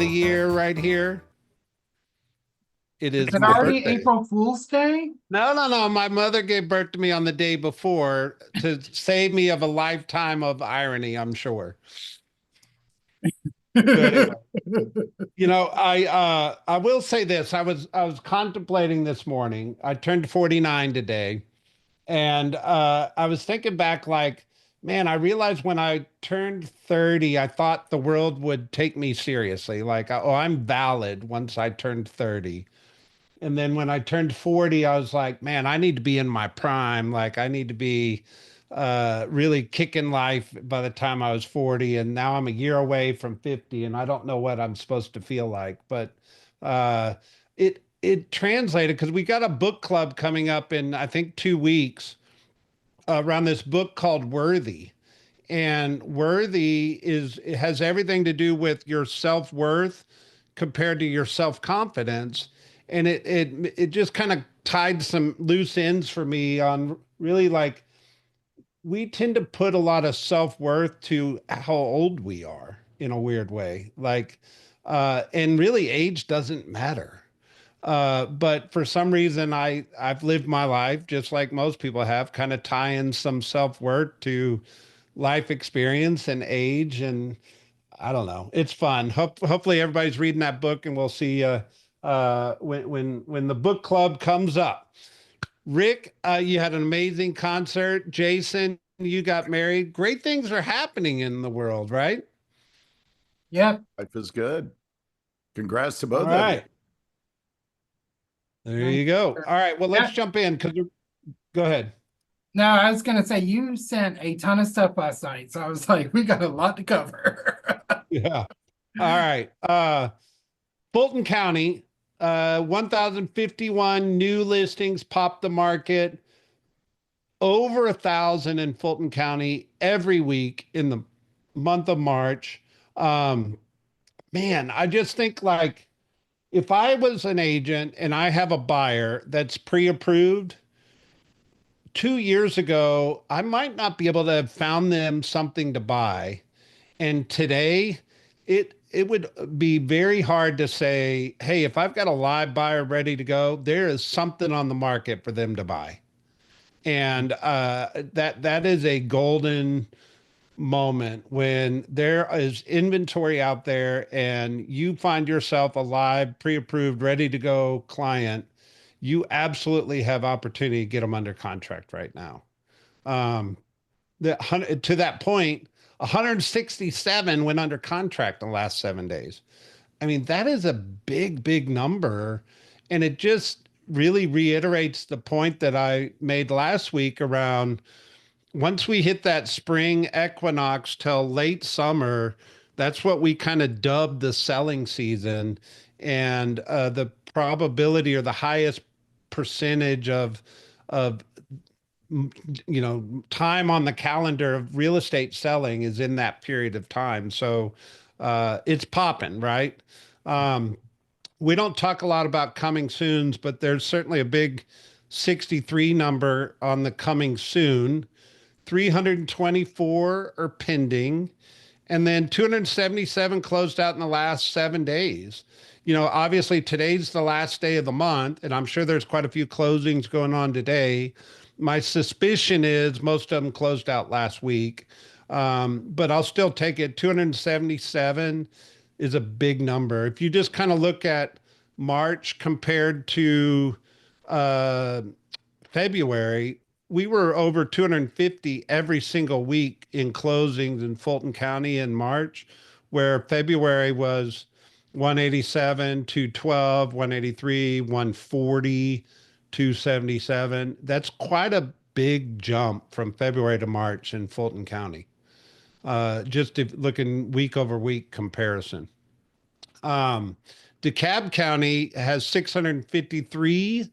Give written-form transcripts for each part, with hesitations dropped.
year right here. It Is is it my already birthday. April Fool's Day? No, no, no. My mother gave birth to me on the day before to save me of a lifetime of irony, I'm sure. So anyway, I will say this. I was contemplating this morning. I turned 49 today, and I was thinking back like, man, I realized when I turned 30, I thought the world would take me seriously. Like, oh, I'm valid once I turned 30. And then when I turned 40, I was like, man, I need to be in my prime. Like I need to be really kicking life by the time I was 40. And now I'm a year away from 50 and I don't know what I'm supposed to feel like. But uh, it translated because we got a book club coming up in I think 2 weeks around this book called Worthy. And worthy is it has everything to do with your self-worth compared to your self-confidence. And it just kind of tied some loose ends for me on really like we tend to put a lot of self-worth to how old we are in a weird way. Like and really age doesn't matter. But for some reason, I've lived my life just like most people have, kind of tying some self worth to life experience and age, and I don't know. It's fun. Hopefully, everybody's reading that book, and we'll see when the book club comes up. Rick, you had an amazing concert. Jason, you got married. Great things are happening in the world, right? Yep. Life is good. Congrats to All both of you. right. There you go. All right. Well, let's Yeah. jump in because go ahead. No, I was gonna say you sent a ton of stuff last night, so I was like, we got a lot to cover. Yeah. All right. Fulton County, 1,051 new listings popped the market, over 1,000 in Fulton County every week in the month of March. Um, Man, I just think like if I was an agent and I have a buyer that's pre-approved, 2 years ago, I might not be able to have found them something to buy. And today, it would be very hard to say, hey, if I've got a live buyer ready to go, there is something on the market for them to buy. And that is a golden moment when there is inventory out there and you find yourself a live, pre-approved, ready to go client. You absolutely have opportunity to get them under contract right now. Um, to that point, 167 went under contract in the last 7 days. I mean, that is a big, big number. And it just really reiterates the point that I made last week around once we hit that spring equinox till late summer, that's what we kind of dubbed the selling season. And the probability or the highest percentage of time on the calendar of real estate selling is in that period of time. So it's popping, right? Um, we don't talk a lot about coming soons, but there's certainly a big 63 number on the coming soon. 324 are pending, and then 277 closed out in the last 7 days. Obviously today's the last day of the month, and I'm sure there's quite a few closings going on today. My suspicion is most of them closed out last week, but I'll still take it. 277 is a big number. If you just kind of look at March compared to uh, February, we were over 250 every single week in closings in Fulton County in March, where February was 187, 212, 183, 140, 277. That's quite a big jump from February to March in Fulton County. Just if looking week over week comparison. Um, DeKalb County has 653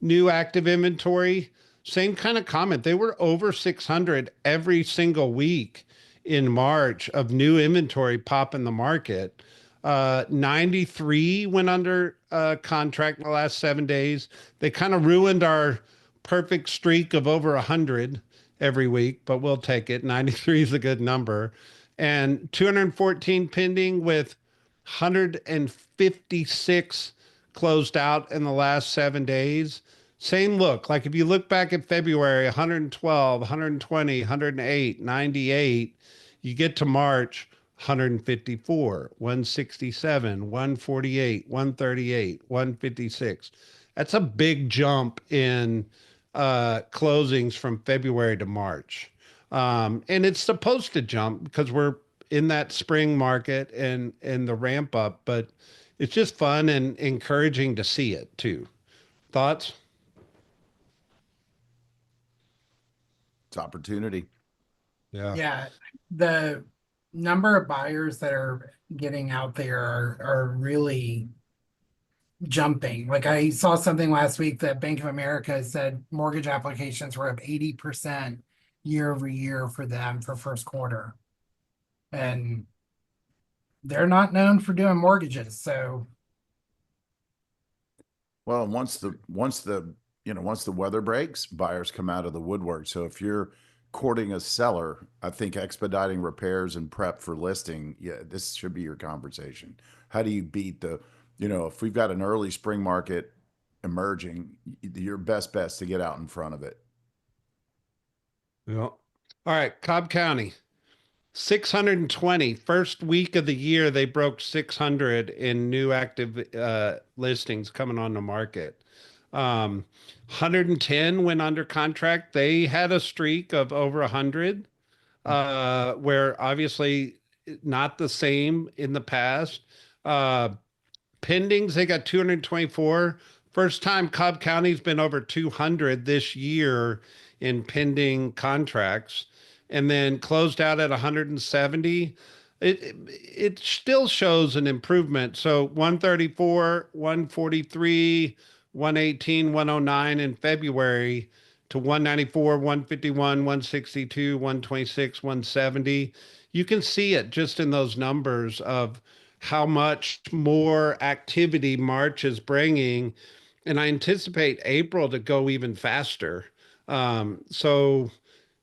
new active inventory. Same kind of comment. They were over 600 every single week in March of new inventory pop in the market. 93 went under contract in the last 7 days. They kind of ruined our perfect streak of over 100 every week, but we'll take it. 93 is a good number. And 214 pending with 156 closed out in the last 7 days. Same look. Like if you look back at February, 112, 120, 108, 98, you get to March, 154, 167, 148, 138, 156. That's a big jump in closings from February to March. And it's supposed to jump because we're in that spring market and the ramp up, but it's just fun and encouraging to see it too. Thoughts? It's opportunity. Yeah. Yeah, the number of buyers that are getting out there are really jumping. Like I saw something last week that Bank of America said mortgage applications were up 80% year over year for them for first quarter. And they're not known for doing mortgages. So Well, and once the weather breaks, buyers come out of the woodwork. So if you're courting a seller, I think expediting repairs and prep for listing, yeah, this should be your conversation. How do you beat if we've got an early spring market emerging, your best bet's to get out in front of it. Yeah. All right. Cobb County, 620. First week of the year, they broke 600 in new active listings coming on the market. 110 went under contract. They had a streak of over 100, where obviously not the same in the past. Pendings, they got 224. First time Cobb County's been over 200 this year in pending contracts, and then closed out at 170. It still shows an improvement. So 134, 143, 118, 109 in February to 194, 151, 162, 126, 170. You can see it just in those numbers of how much more activity March is bringing. And I anticipate April to go even faster. So,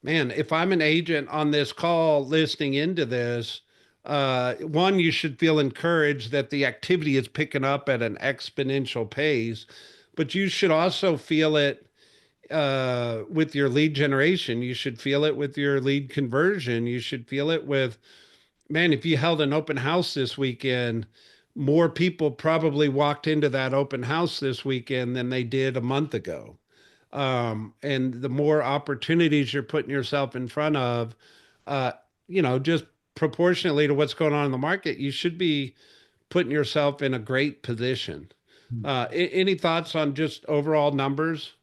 man, if I'm an agent on this call listening into this, one, you should feel encouraged that the activity is picking up at an exponential pace, but you should also feel it with your lead generation. You should feel it with your lead conversion. You should feel it with, man, if you held an open house this weekend, more people probably walked into that open house this weekend than they did a month ago. And the more opportunities you're putting yourself in front of, uh, just proportionately to what's going on in the market, you should be putting yourself in a great position. Any thoughts on just overall numbers?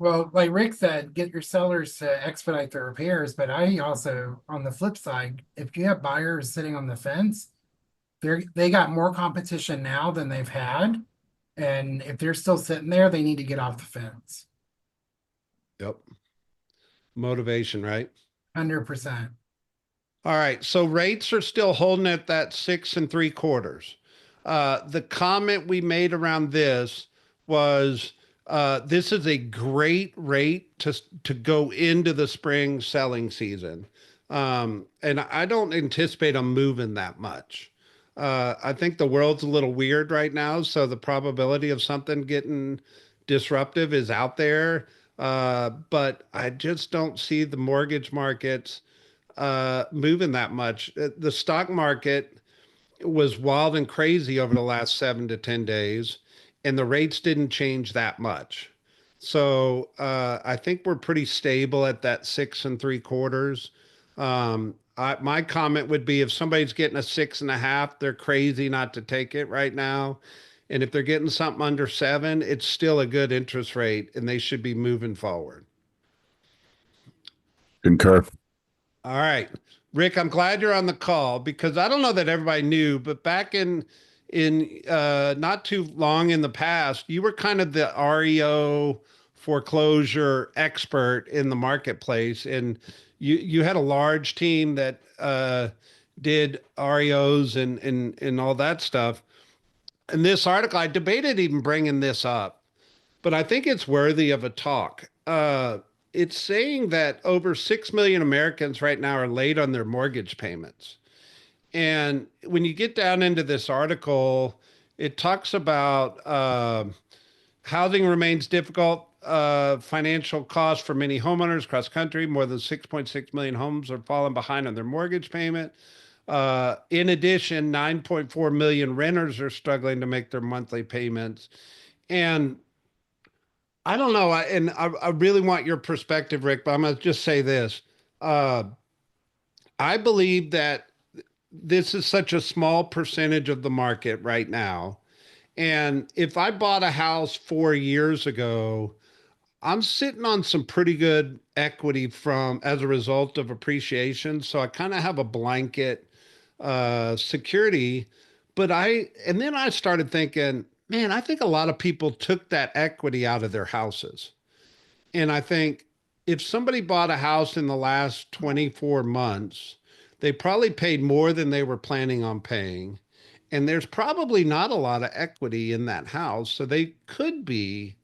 well, like Rick said, get your sellers to expedite their repairs. But I also, on the flip side, if you have buyers sitting on the fence, they got more competition now than they've had. And if they're still sitting there, they need to get off the fence. Yep. Motivation, right? 100%. All right. So rates are still holding at that 6 3/4. The comment we made around this was this is a great rate to go into the spring selling season. And I don't anticipate them moving that much. I think the world's a little weird right now. So the probability of something getting disruptive is out there. But I just don't see the mortgage markets moving that much. The stock market was wild and crazy over the last 7 to 10 days, and the rates didn't change that much. So I think we're pretty stable at that 6 3/4. My comment would be if somebody's getting a 6.5, they're crazy not to take it right now. And if they're getting something under 7, it's still a good interest rate and they should be moving forward. Concur. All right. Rick, I'm glad you're on the call because I don't know that everybody knew, but back in not too long in the past, you were kind of the REO foreclosure expert in the marketplace, and you had a large team that did REOs and all that stuff. In this article, I debated even bringing this up, but I think it's worthy of a talk. It's saying that over 6 million Americans right now are late on their mortgage payments. And when you get down into this article, it talks about housing remains difficult. Financial costs for many homeowners across the country. More than 6.6 million homes are falling behind on their mortgage payment. In addition, 9.4 million renters are struggling to make their monthly payments. And I don't know. I really want your perspective, Rick, but I'm going to just say this. Uh, I believe that this is such a small percentage of the market right now. And if I bought a house 4 years ago, I'm sitting on some pretty good equity from as a result of appreciation. So I kind of have a blanket security. And then I started thinking, man, I think a lot of people took that equity out of their houses. And I think if somebody bought a house in the last 24 months, they probably paid more than they were planning on paying. And there's probably not a lot of equity in that house. So they could be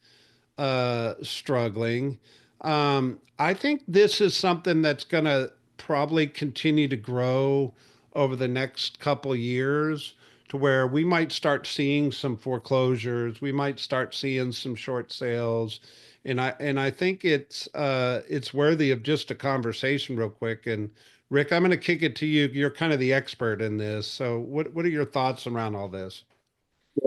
struggling. I think this is something that's going to probably continue to grow over the next couple years to where we might start seeing some foreclosures, we might start seeing some short sales, and I think it's worthy of just a conversation real quick. And Rick, I'm going to kick it to you. You're kind of the expert in this, so what are your thoughts around all this?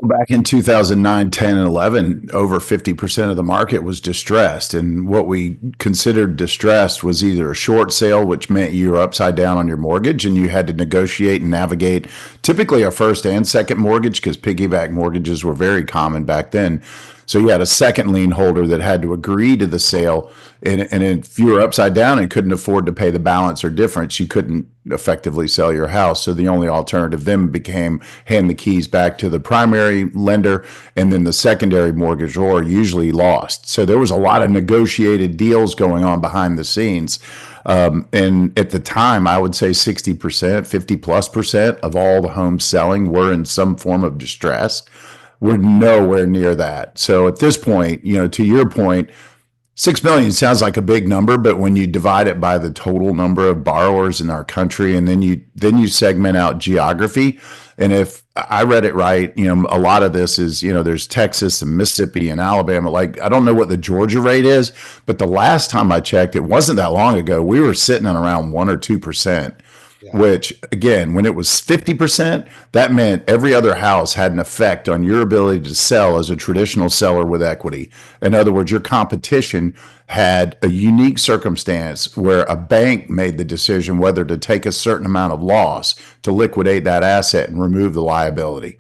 Back in 2009, 10, and 11, over 50% of the market was distressed. And what we considered distressed was either a short sale, which meant you were upside down on your mortgage and you had to negotiate and navigate typically a first and second mortgage because piggyback mortgages were very common back then. So you had a second lien holder that had to agree to the sale. And if you were upside down and couldn't afford to pay the balance or difference, you couldn't effectively sell your house. So the only alternative then became hand the keys back to the primary lender, and then the secondary mortgagor usually lost. So there was a lot of negotiated deals going on behind the scenes. And at the time, I would say 60%, 50+% of all the homes selling were in some form of distress. We're nowhere near that. So at this point, to your point, 6 million sounds like a big number, but when you divide it by the total number of borrowers in our country, and then you segment out geography, and if I read it right, a lot of this is, there's Texas and Mississippi and Alabama. Like, I don't know what the Georgia rate is, but the last time I checked, it wasn't that long ago. We were sitting at around 1 or 2%. Yeah. Which, again, when it was 50%, that meant every other house had an effect on your ability to sell as a traditional seller with equity. In other words, your competition had a unique circumstance where a bank made the decision whether to take a certain amount of loss to liquidate that asset and remove the liability.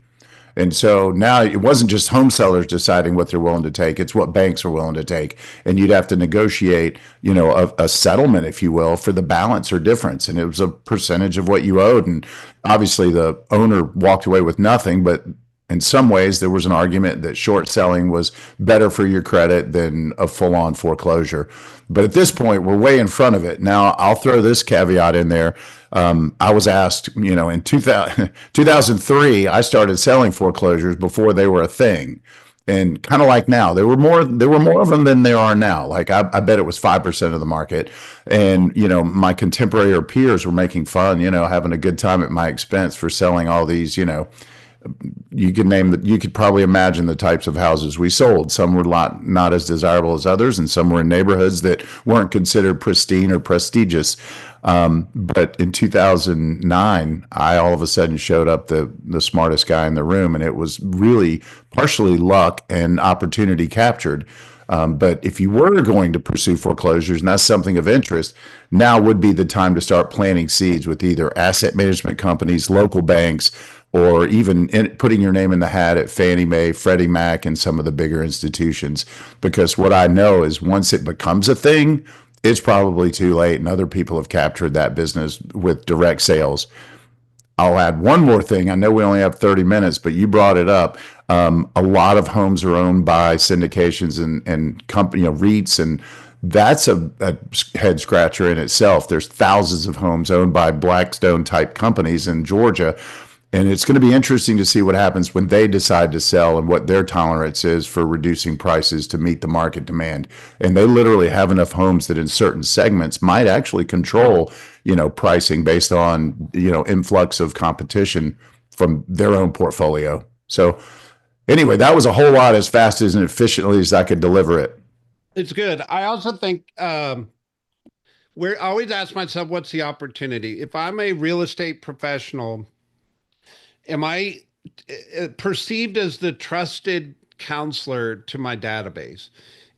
And so now it wasn't just home sellers deciding what they're willing to take, it's what banks are willing to take. And you'd have to negotiate, a settlement, if you will, for the balance or difference. And it was a percentage of what you owed. And obviously the owner walked away with nothing, but in some ways there was an argument that short selling was better for your credit than a full-on foreclosure. But at this point, we're way in front of it. Now, I'll throw this caveat in there. I was asked, in 2003, I started selling foreclosures before they were a thing. And kind of like now, there were more of them than there are now. Like I bet it was 5% of the market. And, my contemporary or peers were making fun, having a good time at my expense for selling all these, you could probably imagine the types of houses we sold. Some were not as desirable as others, and some were in neighborhoods that weren't considered pristine or prestigious. But in 2009, I all of a sudden showed up the smartest guy in the room, and it was really partially luck and opportunity captured. But if you were going to pursue foreclosures, and that's something of interest, now would be the time to start planting seeds with either asset management companies, local banks, or even putting your name in the hat at Fannie Mae, Freddie Mac, and some of the bigger institutions. Because what I know is once it becomes a thing, it's probably too late, and other people have captured that business with direct sales. I'll add one more thing. I know we only have 30 minutes, but you brought it up. A lot of homes are owned by syndications and company, REITs, and that's a head scratcher in itself. There's thousands of homes owned by Blackstone type companies in Georgia. And it's going to be interesting to see what happens when they decide to sell and what their tolerance is for reducing prices to meet the market demand. And they literally have enough homes that in certain segments might actually control, pricing based on, influx of competition from their own portfolio. So anyway, that was a whole lot as fast as and efficiently as I could deliver it. It's good. I also think I always ask myself, what's the opportunity? If I'm a real estate professional, am I perceived as the trusted counselor to my database?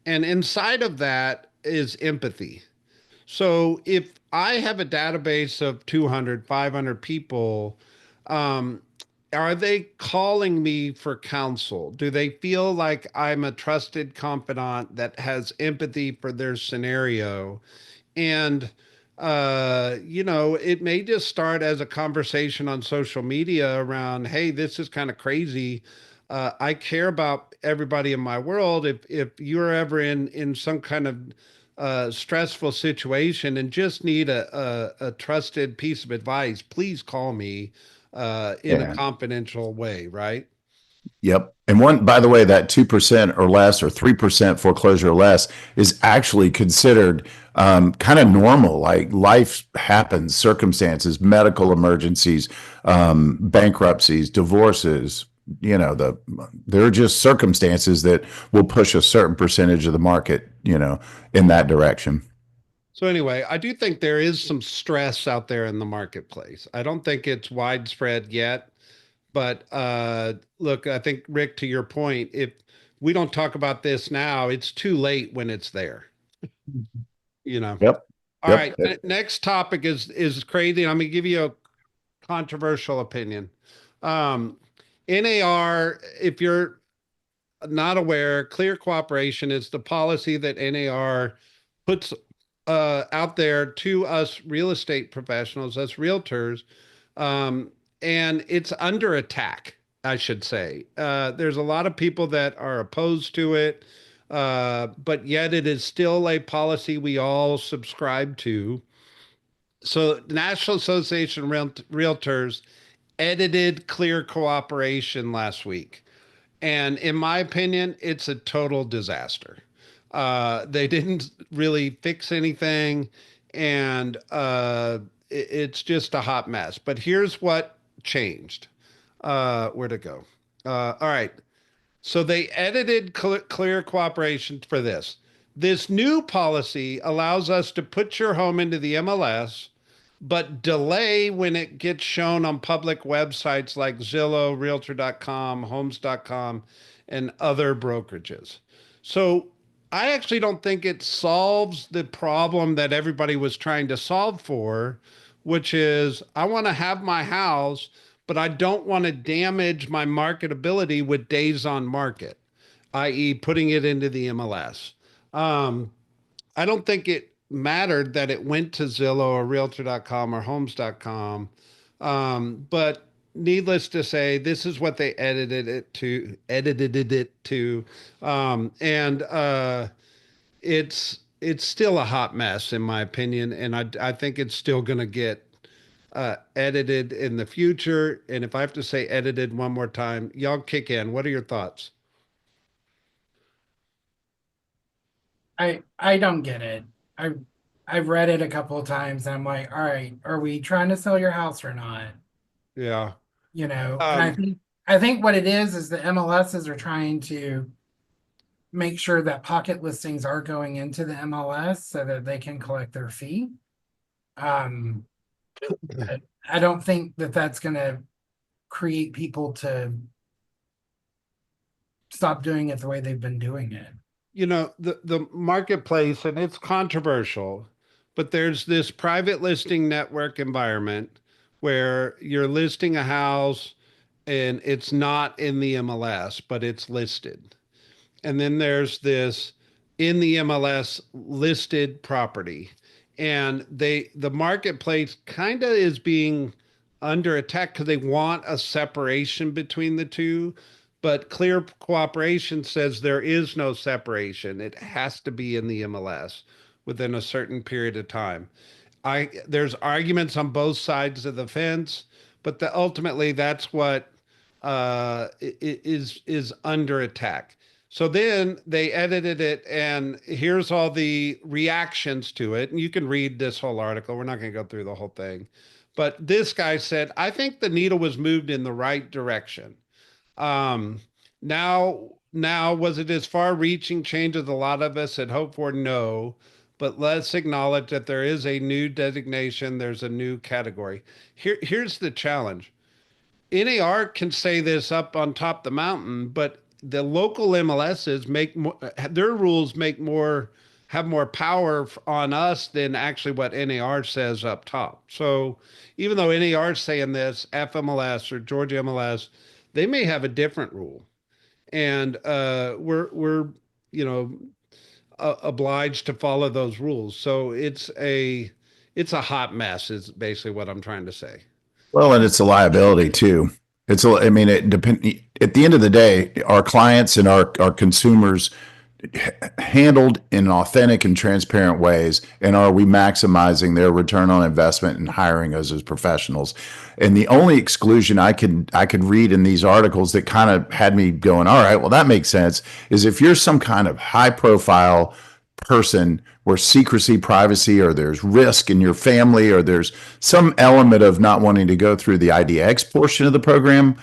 And inside of that is empathy. So if I have a database of 200, 500 people, um, are they calling me for counsel? Do they feel like I'm a trusted confidant that has empathy for their scenario? And it may just start as a conversation on social media around, hey, this is kind of crazy. I care about everybody in my world. If you're ever in some kind of stressful situation and just need a trusted piece of advice, please call me in a Yeah. confidential way, right? Yep. And one, by the way, that 2% or less or 3% foreclosure or less is actually considered kind of normal. Like life happens, circumstances, medical emergencies, bankruptcies, divorces. There are just circumstances that will push a certain percentage of the market, in that direction. So anyway, I do think there is some stress out there in the marketplace. I don't think it's widespread yet. But look, I think, Rick, to your point, if we don't talk about this now, it's too late when it's there, you know. Yep. All Yep. right, next topic is crazy. I'm gonna give you a controversial opinion. Um, NAR, if you're not aware, clear cooperation is the policy that NAR puts out there to us real estate professionals, us realtors, um, and it's under attack, I should say. There's a lot of people that are opposed to it, but yet it is still a policy we all subscribe to. So, the National Association of Realtors edited Clear Cooperation last week. And in my opinion, it's a total disaster. They didn't really fix anything, and it's just a hot mess. But here's what changed. Where'd it go? All right. So they edited clear cooperation for this. This new policy allows us to put your home into the MLS, but delay when it gets shown on public websites like Zillow, Realtor.com, Homes.com, and other brokerages. So I actually don't think it solves the problem that everybody was trying to solve for, which is I want to have my house, but I don't want to damage my marketability with days on market, i.e., putting it into the MLS. Um, I don't think it mattered that it went to Zillow or Realtor.com or Homes.com. But needless to say, this is what they edited it to. And it's still a hot mess in my opinion. And I think it's still going to get edited in the future. And if I have to say edited one more time, y'all kick in. What are your thoughts? I don't get it. I I've read it a couple of times and I'm like, all right, are we trying to sell your house or not? Yeah. And Um, I think what it is the MLSs are trying to make sure that pocket listings are going into the MLS so that they can collect their fee. Um, I don't think that that's going to create people to stop doing it the way they've been doing it. the marketplace, and it's controversial, but there's this private listing network environment where you're listing a house and it's not in the MLS, but it's listed. And then there's this in the MLS listed property. And the marketplace kind of is being under attack because they want a separation between the two. But clear cooperation says there is no separation. It has to be in the MLS within a certain period of time. There's arguments on both sides of the fence, but ultimately that's what is under attack. So then they edited it, and here's all the reactions to it. And you can read this whole article. We're not going to go through the whole thing. But this guy said, I think the needle was moved in the right direction. Um, now, was it as far-reaching change as a lot of us had hoped for? No, but let's acknowledge that there is a new designation. There's a new category. Here's the challenge. NAR can say this up on top of the mountain, but the local MLSs make more, their rules make more, have more power on us than actually what NAR says up top. So even though NAR is saying this, FMLS or Georgia MLS, they may have a different rule, and we're you know obliged to follow those rules. So it's a hot mess. Is basically what I'm trying to say. Well, and it's a liability too. I mean, it depend. At the end of the day, our clients and our consumers handled in authentic and transparent ways, and are we maximizing their return on investment and hiring us as professionals? And the only exclusion I could read in these articles that kind of had me going, all right, well, that makes sense, is if you're some kind of high profile person where secrecy, privacy, or there's risk in your family, or there's some element of not wanting to go through the IDX portion of the program.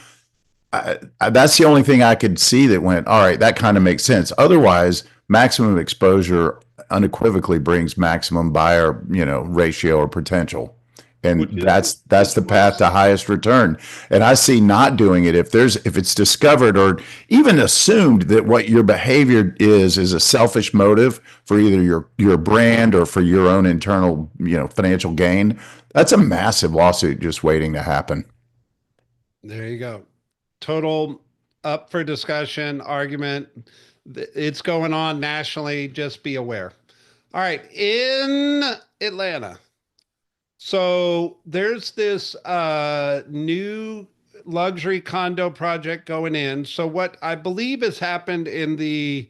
That's the only thing I could see that went, all right, that kind of makes sense. Otherwise, maximum exposure unequivocally brings maximum buyer, ratio or potential. And that's the path to highest return. And I see not doing it if it's discovered or even assumed that what your behavior is a selfish motive for either your brand or for your own internal, financial gain. That's a massive lawsuit just waiting to happen. There you go. Total up for discussion, argument. It's going on nationally. Just be aware. All right. In Atlanta. So there's this new luxury condo project going in. So what I believe has happened in the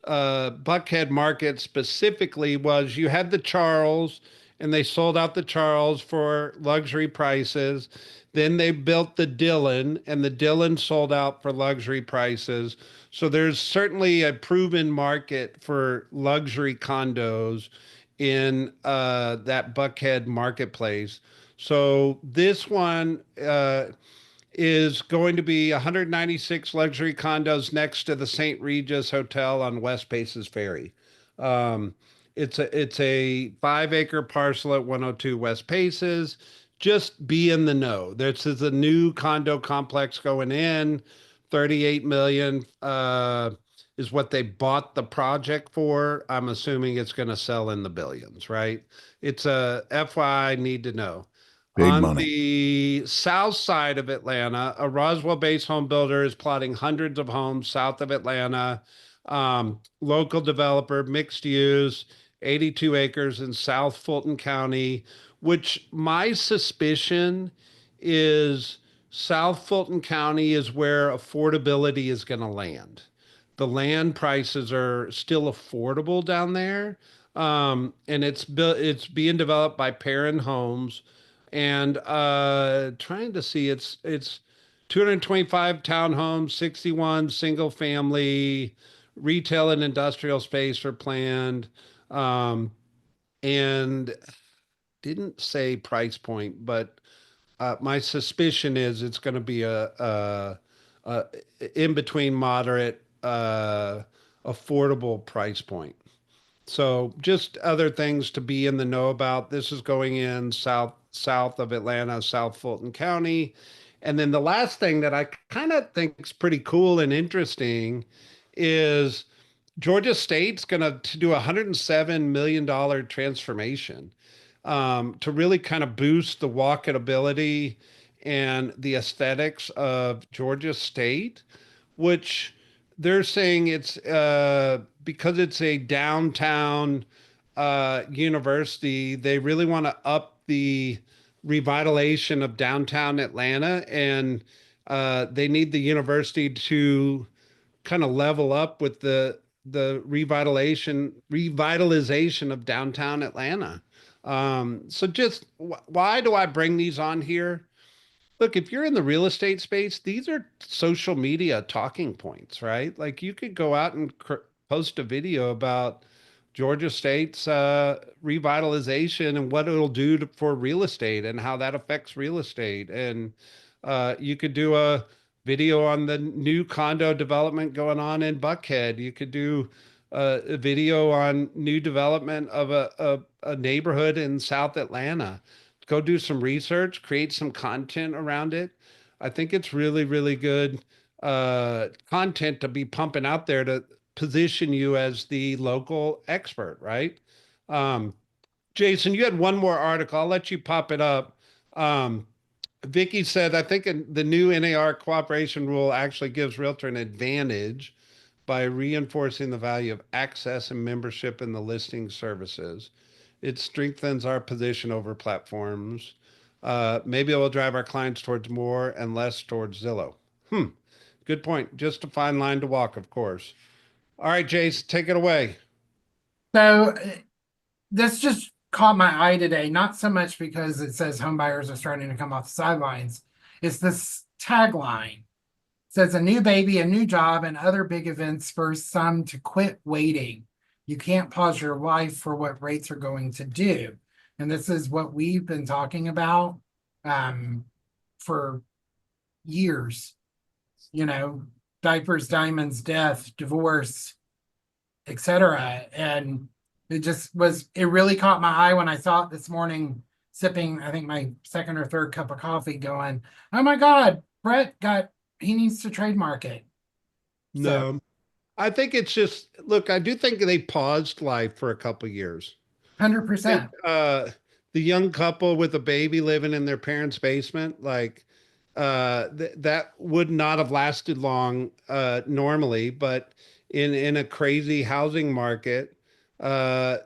Buckhead market specifically was you had the Charles, and they sold out the Charles for luxury prices. Then they built the Dillon, and the Dillon sold out for luxury prices. So there's certainly a proven market for luxury condos in that Buckhead marketplace. So this one is going to be 196 luxury condos next to the St. Regis Hotel on West Paces Ferry. Um, it's a 5 acre parcel at 102 West Paces. Just be in the know. This is a new condo complex going in. 38 million is what they bought the project for. I'm assuming it's going to sell in the billions, right? It's a FYI need to know. Big On money. the south side of Atlanta, a Roswell-based home builder is plotting hundreds of homes south of Atlanta. Local developer, mixed use, 82 acres in South Fulton County, which my suspicion is South Fulton County is where affordability is going to land. The land prices are still affordable down there, and it's being developed by Perrin Homes, and trying to see it's 225 townhomes, 61 single family, retail and industrial space are planned, and didn't say price point, but my suspicion is it's going to be a in between moderate, affordable price point. So just other things to be in the know about. This is going in south of Atlanta, South Fulton County. And then the last thing that I kind of think is pretty cool and interesting is Georgia State's going to do a $107 million transformation to really kind of boost the walkability and the aesthetics of Georgia State, which they're saying it's because it's a downtown university, they really want to up the revitalization of downtown Atlanta, and they need the university to kind of level up with the revitalization of downtown Atlanta. So just why do I bring these on here? Look, if you're in the real estate space, these are social media talking points, right? Like you could go out and post a video about Georgia State's revitalization and what it'll do for real estate and how that affects real estate. And you could do a video on the new condo development going on in Buckhead. You could do a video on new development of a neighborhood in South Atlanta. Go do some research, create some content around it. I think it's really, really good content to be pumping out there to position you as the local expert, right? Um, Jason, you had one more article. I'll let you pop it up. Vicky said, I think the new NAR cooperation rule actually gives realtor an advantage by reinforcing the value of access and membership in the listing services. It strengthens our position over platforms. Maybe it will drive our clients towards more and less towards Zillow. Good point. Just a fine line to walk, of course. All right, Jace, take it away. So this just caught my eye today, not so much because it says home buyers are starting to come off the sidelines. It's this tagline. It says a new baby, a new job, and other big events spurs some to quit waiting. You can't pause your life for what rates are going to do. And this is what we've been talking about for years. You know, diapers, diamonds, death, divorce, etc. And it really caught my eye when I saw it this morning, sipping, I think, my second or third cup of coffee, going, oh my God, he needs to trademark it. No, I think it's just, look, I do think they paused life for a couple of years. 100%. The young couple with a baby living in their parents' basement, like that would not have lasted long normally, but in a crazy housing market,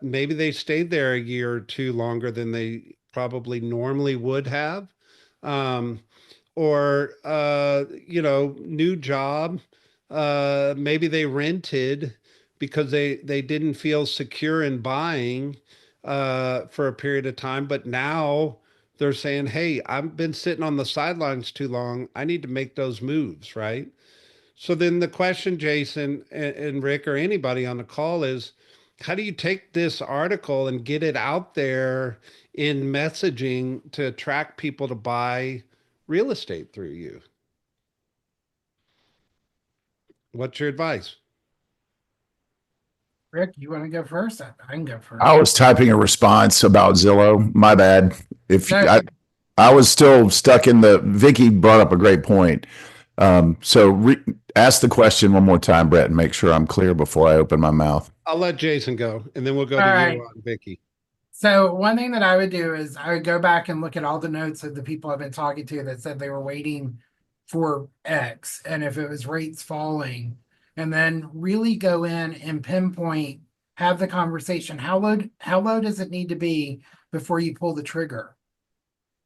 maybe they stayed there a year or two longer than they probably normally would have. Or new job. Maybe they rented because they didn't feel secure in buying for a period of time, but now they're saying, hey, I've been sitting on the sidelines too long. I need to make those moves, right? So then the question, Jason and Rick or anybody on the call is, how do you take this article and get it out there in messaging to attract people to buy real estate through you? What's your advice? Rick, you want to go first? I can go first. I was typing a response about Zillow. My bad. I was still stuck in Vicky brought up a great point. Ask the question one more time, Brett, and make sure I'm clear before I open my mouth. I'll let Jason go, and then we'll go to you on Vicky. So one thing that I would do is I would go back and look at all the notes of the people I've been talking to that said they were waiting for X, and if it was rates falling, and then really go in and pinpoint, have the conversation. How low does it need to be before you pull the trigger?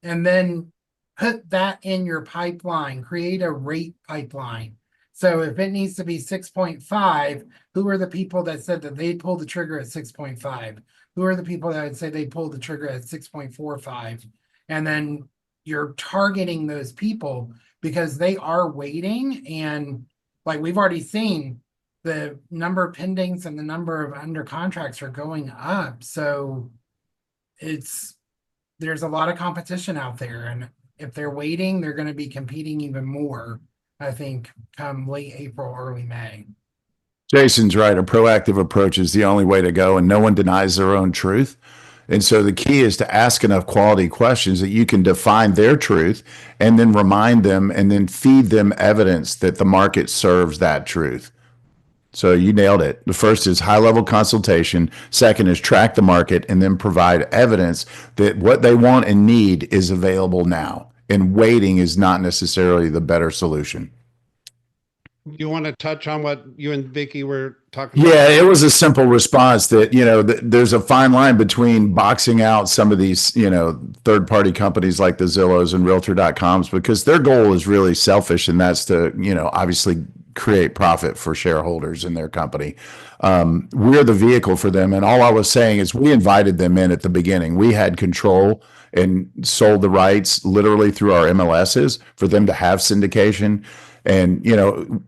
And then put that in your pipeline, create a rate pipeline. So if it needs to be 6.5, who are the people that said that they'd pull the trigger at 6.5? Who are the people that would say they pulled the trigger at 6.45? And then you're targeting those people because they are waiting. And like we've already seen, the number of pendings and the number of under contracts are going up. So there's a lot of competition out there. And if they're waiting, they're going to be competing even more, I think, come late April, early May. Jason's right. A proactive approach is the only way to go, and no one denies their own truth. And so the key is to ask enough quality questions that you can define their truth and then remind them and then feed them evidence that the market serves that truth. So you nailed it. The first is high-level consultation. Second is track the market and then provide evidence that what they want and need is available now. And waiting is not necessarily the better solution. You want to touch on what you and Vicky were talking about? Yeah, it was a simple response that, there's a fine line between boxing out some of these, third-party companies like the Zillows and Realtor.coms because their goal is really selfish, and that's to, obviously create profit for shareholders in their company. We're the vehicle for them. And all I was saying is we invited them in at the beginning. We had control and sold the rights literally through our MLSs for them to have syndication. And, you know,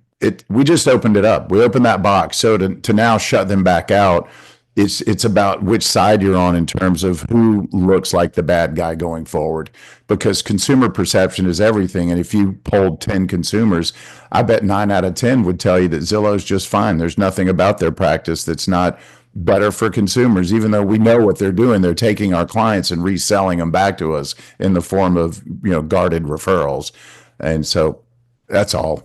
we just opened it up. We opened that box. So to now shut them back out, it's about which side you're on in terms of who looks like the bad guy going forward, because consumer perception is everything. And if you polled 10 consumers, I bet 9 out of 10 would tell you that Zillow's just fine. There's nothing about their practice that's not better for consumers, even though we know what they're doing. They're taking our clients and reselling them back to us in the form of, you know, guarded referrals. And so that's all.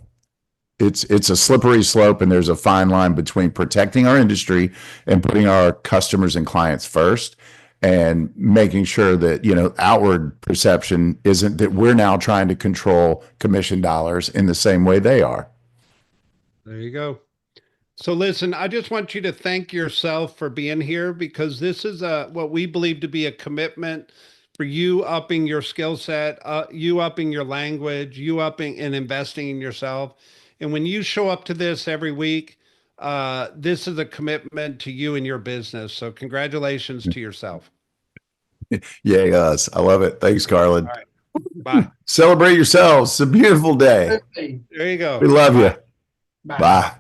It's a slippery slope, and there's a fine line between protecting our industry and putting our customers and clients first, and making sure that, you know, outward perception isn't that we're now trying to control commission dollars in the same way they are. There you go. So listen, I just want you to thank yourself for being here, because this is what we believe to be a commitment for you upping your skill set, you upping your language, you upping and investing in yourself. And when you show up to this every week, this is a commitment to you and your business. So congratulations to yourself. Yay, us. I love it. Thanks, Carlin. All right. Bye. Celebrate yourselves. It's a beautiful day. Hey, There you go. We love you. bye. Bye.